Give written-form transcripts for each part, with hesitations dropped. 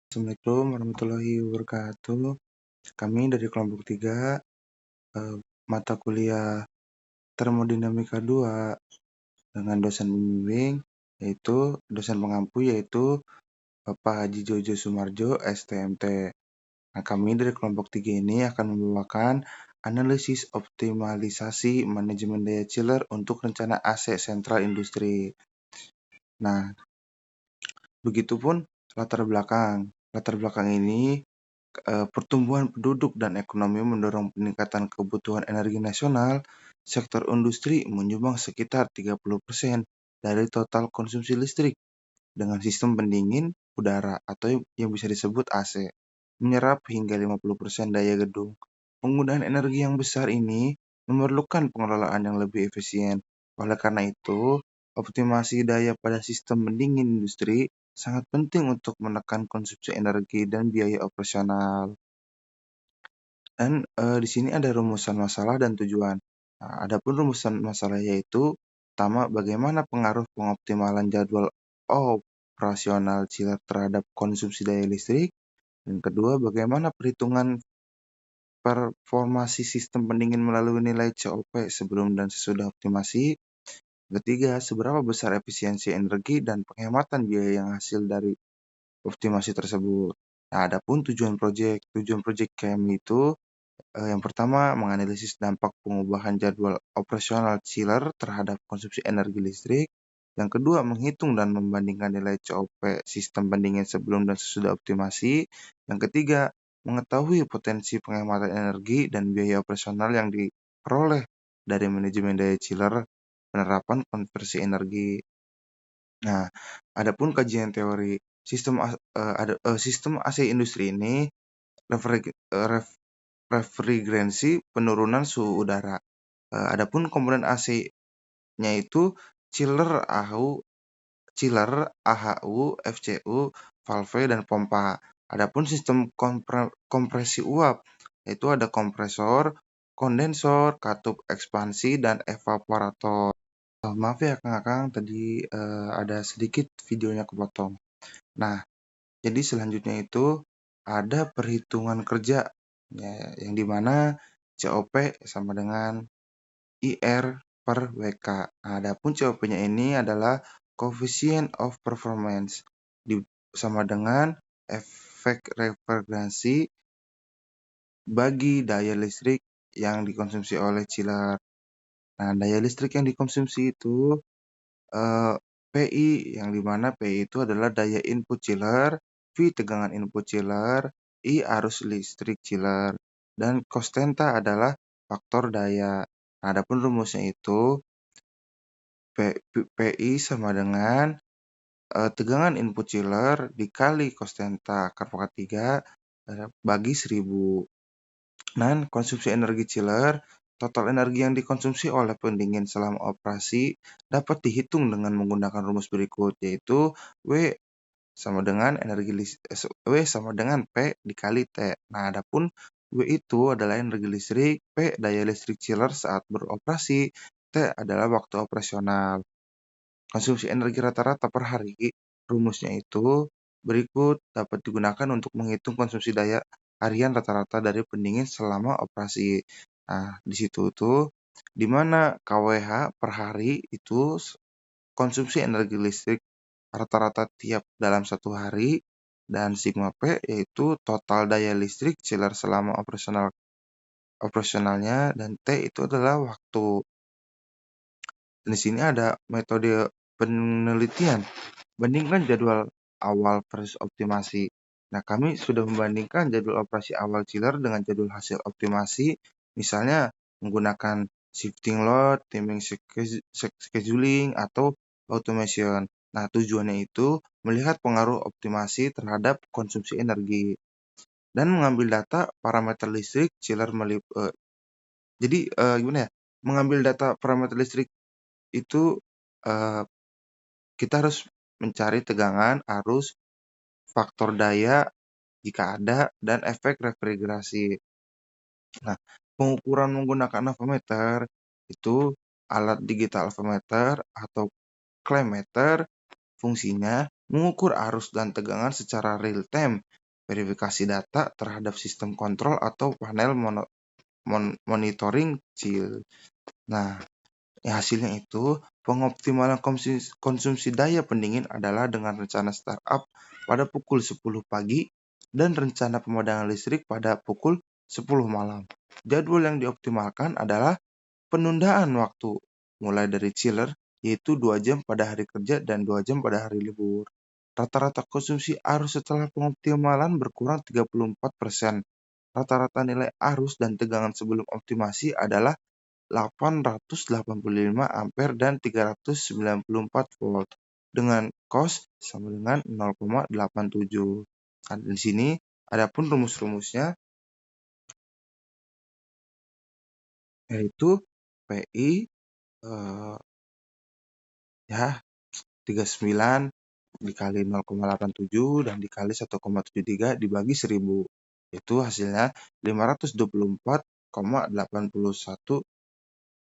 Assalamualaikum warahmatullahi wabarakatuh. Kami dari kelompok 3, mata kuliah Termodinamika 2 dengan dosen pembimbing, yaitu dosen pengampu yaitu Bapak Haji Jojo Sumarjo, STMT. Nah, kami dari kelompok 3 ini akan membawakan analisis optimalisasi manajemen daya chiller untuk rencana AC sentral industri. Nah, begitupun latar belakang. Latar belakang ini pertumbuhan penduduk dan ekonomi mendorong peningkatan kebutuhan energi nasional. Sektor industri menyumbang sekitar 30% dari total konsumsi listrik dengan sistem pendingin udara atau yang bisa disebut AC, menyerap hingga 50% daya gedung. Penggunaan energi yang besar ini memerlukan pengelolaan yang lebih efisien. Oleh karena itu, optimasi daya pada sistem pendingin industri sangat penting untuk menekan konsumsi energi dan biaya operasional. Dan di sini ada rumusan masalah dan tujuan. Nah, adapun rumusan masalah yaitu pertama, bagaimana pengaruh pengoptimalan jadwal operasional chiller terhadap konsumsi daya listrik. Dan kedua, bagaimana perhitungan performasi sistem pendingin melalui nilai COP sebelum dan sesudah optimasi. Ketiga, seberapa besar efisiensi energi dan penghematan biaya yang hasil dari optimasi tersebut. Nah, adapun tujuan proyek kami itu yang pertama, menganalisis dampak pengubahan jadwal operasional chiller terhadap konsumsi energi listrik. Yang kedua, menghitung dan membandingkan nilai COP sistem pendingin sebelum dan sesudah optimasi. Yang ketiga, mengetahui potensi penghematan energi dan biaya operasional yang diperoleh dari manajemen daya chiller, penerapan konversi energi. Nah, adapun kajian teori sistem AC industri ini refrigeransi penurunan suhu udara. Adapun komponen AC-nya itu chiller, AHU, FCU, valve, dan pompa. Adapun sistem kompresi uap, yaitu ada kompresor, kondensor, katup ekspansi, dan evaporator. Maaf ya Kang, tadi ada sedikit videonya kepotong. Nah, jadi selanjutnya itu ada perhitungan kerja ya, yang dimana COP sama dengan IR per WK. Nah, adapun COP-nya ini adalah Coefficient of Performance sama dengan efek refrigerasi bagi daya listrik yang dikonsumsi oleh chiller. Nah, daya listrik yang dikonsumsi itu PI, yang dimana PI itu adalah daya input chiller, V tegangan input chiller, I arus listrik chiller, dan konstanta adalah faktor daya. Nah, adapun rumusnya itu PI sama dengan tegangan input chiller dikali konstanta akar pangkat 3 bagi 1000. Dan konsumsi energi chiller, total energi yang dikonsumsi oleh pendingin selama operasi dapat dihitung dengan menggunakan rumus berikut, yaitu W sama dengan W sama dengan P dikali T. Nah, adapun W itu adalah energi listrik, P daya listrik chiller saat beroperasi, T adalah waktu operasional. Konsumsi energi rata-rata per hari, rumusnya itu berikut dapat digunakan untuk menghitung konsumsi daya harian rata-rata dari pendingin selama operasi. Nah, di situ tuh di mana KWH per hari itu konsumsi energi listrik rata-rata tiap dalam satu hari, dan sigma P yaitu total daya listrik chiller selama operasionalnya, dan T itu adalah waktu. Dan di sini ada metode penelitian. Bandingkan jadwal awal versus optimasi. Nah, kami sudah membandingkan jadwal operasi awal chiller dengan jadwal hasil optimasi, misalnya menggunakan shifting load, timing scheduling, atau automation. Nah, tujuannya itu melihat pengaruh optimasi terhadap konsumsi energi dan mengambil data parameter listrik chiller jadi gimana ya? Mengambil data parameter listrik itu kita harus mencari tegangan, arus, faktor daya jika ada, dan efek refrigerasi. Nah, pengukuran menggunakan avometer itu alat digital avometer atau climb meter, fungsinya mengukur arus dan tegangan secara real-time, verifikasi data terhadap sistem kontrol atau panel monitoring CIL. Nah, hasilnya itu pengoptimalan konsumsi daya pendingin adalah dengan rencana startup pada pukul 10 pagi dan rencana pemadaman listrik pada pukul 10 malam. Jadwal yang dioptimalkan adalah penundaan waktu mulai dari chiller, yaitu 2 jam pada hari kerja dan 2 jam pada hari libur. Rata-rata konsumsi arus setelah pengoptimalan berkurang 34%. Rata-rata nilai arus dan tegangan sebelum optimasi adalah 885 ampere dan 394 volt dengan cos sama dengan 0,87. Nah, di sini adapun rumus-rumusnya yaitu PI ya 39 dikali 0,87 dan dikali 1,73 dibagi 1000. Itu hasilnya 524,81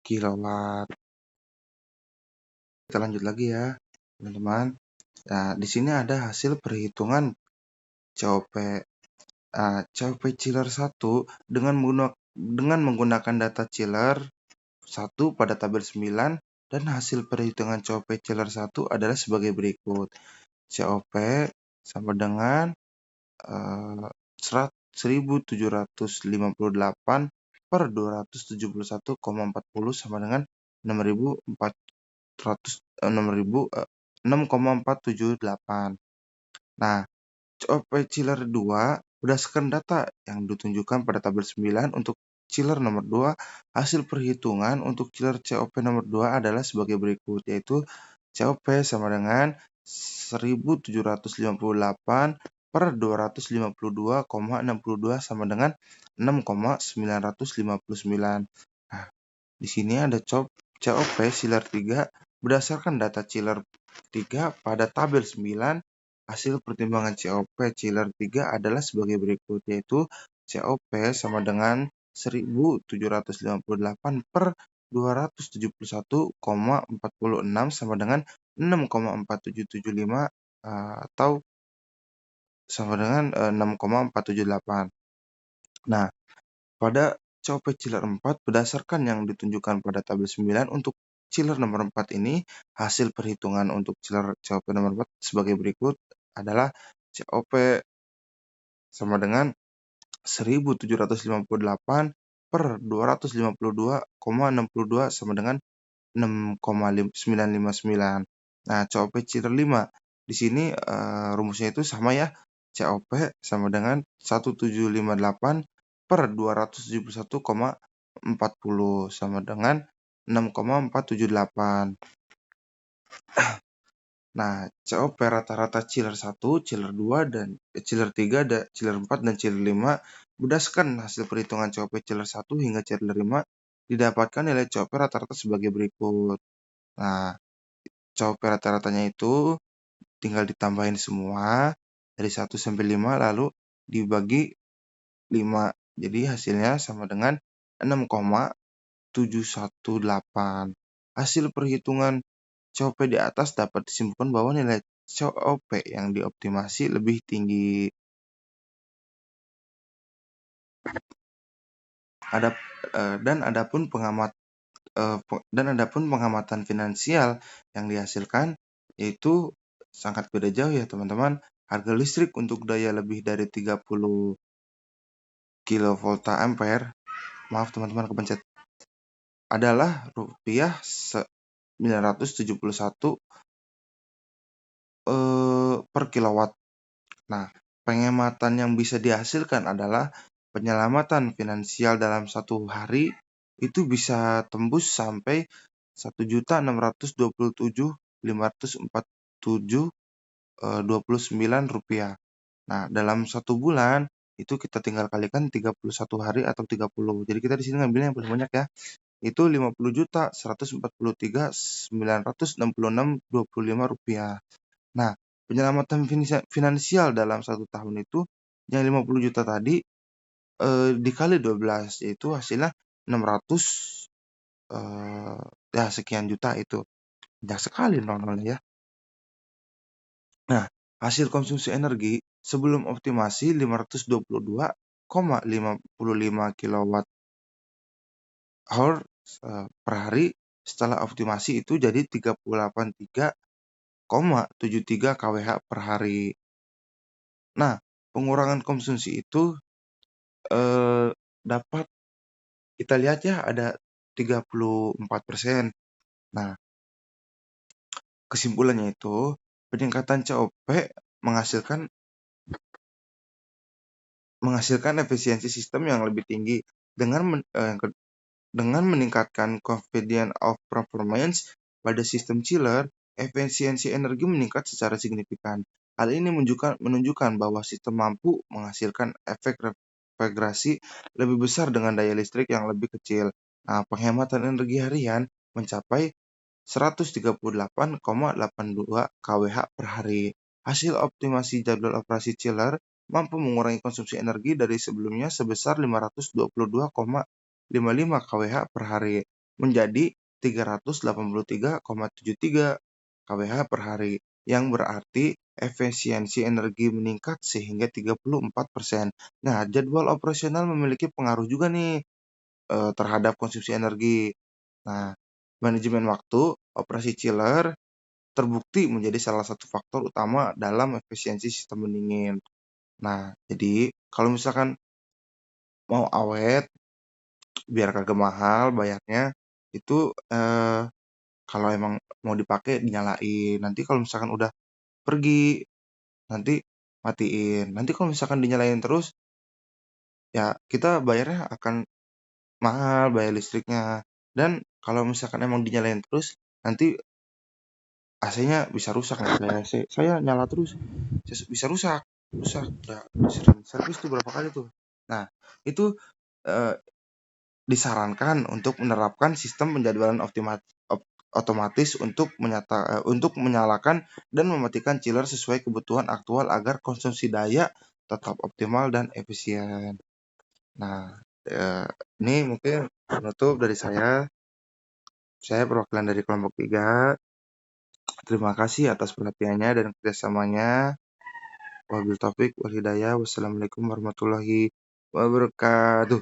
kilowatt. Kita lanjut lagi ya, teman-teman. Nah, di sini ada hasil perhitungan COP. COP chiller 1 dengan menggunakan data chiller 1 pada tabel 9 dan hasil perhitungan COP chiller 1 adalah sebagai berikut. COP sama dengan 1758 per 271,40 sama dengan 6,478. Nah, COP chiller 2 berdasarkan data yang ditunjukkan pada tabel 9 untuk chiller nomor 2, hasil perhitungan untuk chiller COP nomor 2 adalah sebagai berikut, yaitu COP sama dengan 1758 per 252,62 sama dengan 6,959. Nah, di sini ada COP chiller 3 berdasarkan data chiller 3 pada tabel 9. Hasil pertimbangan COP chiller 3 adalah sebagai berikut, yaitu COP sama dengan 1758 per 271,46 sama dengan 6,4775 atau sama dengan 6,478. Nah, pada COP chiller 4 berdasarkan yang ditunjukkan pada tabel 9 untuk chiller nomor 4 ini, hasil perhitungan untuk chiller COP nomor 4 sebagai berikut adalah COP sama dengan 1758 per 252,62 sama dengan 6,959. Nah, COP chiller 5 di sini rumusnya itu sama ya. COP sama dengan 1758 per 271,40 sama dengan 6,478. Nah, COP rata-rata chiller 1, chiller 2, dan chiller 3, chiller 4, dan chiller 5 berdasarkan hasil perhitungan COP chiller 1 hingga chiller 5 didapatkan nilai COP rata-rata sebagai berikut. Nah, COP rata-ratanya itu tinggal ditambahin semua dari 1 sampai 5 lalu dibagi 5. Jadi hasilnya sama dengan 6,718. Hasil perhitungan COP di atas dapat disimpulkan bahwa nilai COP yang dioptimasi lebih tinggi. Dan adapun pengamatan finansial yang dihasilkan yaitu sangat beda jauh ya teman-teman. Harga listrik untuk daya lebih dari 30 kilovolt ampere, maaf teman-teman kepencet, adalah rupiah 971 per kilowatt. Nah, penghematan yang bisa dihasilkan adalah penyelamatan finansial dalam satu hari itu bisa tembus sampai 1.627.547,29 rupiah. Nah, dalam satu bulan itu kita tinggal kalikan 31 hari atau 30. Jadi kita di sini ngambil yang paling banyak ya. Itu 50.143.966,25 rupiah. Nah, penyelamatan finansial dalam satu tahun itu yang 50 juta tadi dikali 12 yaitu hasilnya 600 ya sekian juta itu. Banyak sekali nol-nolnya ya. Nah, hasil konsumsi energi sebelum optimasi 522,55 kWh per hari, setelah optimasi itu jadi 383,73 kWh per hari. Nah, pengurangan konsumsi itu dapat kita lihat ya ada 34%. Nah, kesimpulannya itu peningkatan COP menghasilkan menghasilkan efisiensi sistem yang lebih tinggi dengan meningkatkan confidence of performance pada sistem chiller, efisiensi energi meningkat secara signifikan. Hal ini menunjukkan bahwa sistem mampu menghasilkan efek refrigerasi lebih besar dengan daya listrik yang lebih kecil. Nah, penghematan energi harian mencapai 138,82 kWh per hari. Hasil optimasi jadwal operasi chiller mampu mengurangi konsumsi energi dari sebelumnya sebesar 522,55 kWh per hari menjadi 383,73 kWh per hari, yang berarti efisiensi energi meningkat sehingga 34%. Nah, jadwal operasional memiliki pengaruh juga nih terhadap konsumsi energi. Nah, manajemen waktu operasi chiller terbukti menjadi salah satu faktor utama dalam efisiensi sistem pendingin. Nah, jadi kalau misalkan mau awet, biar kagak mahal bayarnya, itu kalau emang mau dipakai dinyalain. Nanti kalau misalkan udah pergi, nanti matiin. Nanti kalau misalkan dinyalain terus, ya kita bayarnya akan mahal bayar listriknya. Dan kalau misalkan emang dinyalain terus, nanti AC-nya bisa rusak nih kayak AC. Saya nyala terus bisa rusak. Rusak. Ya, sering servis tuh berapa kali tuh. Nah, itu eh, disarankan untuk menerapkan sistem penjadwalan otomatis untuk menyalakan dan mematikan chiller sesuai kebutuhan aktual agar konsumsi daya tetap optimal dan efisien. Nah, ini mungkin penutup dari saya. Saya perwakilan dari kelompok 3. Terima kasih atas perhatiannya dan kerjasamanya. Wabil taufik wal hidayah. Wassalamualaikum warahmatullahi wabarakatuh.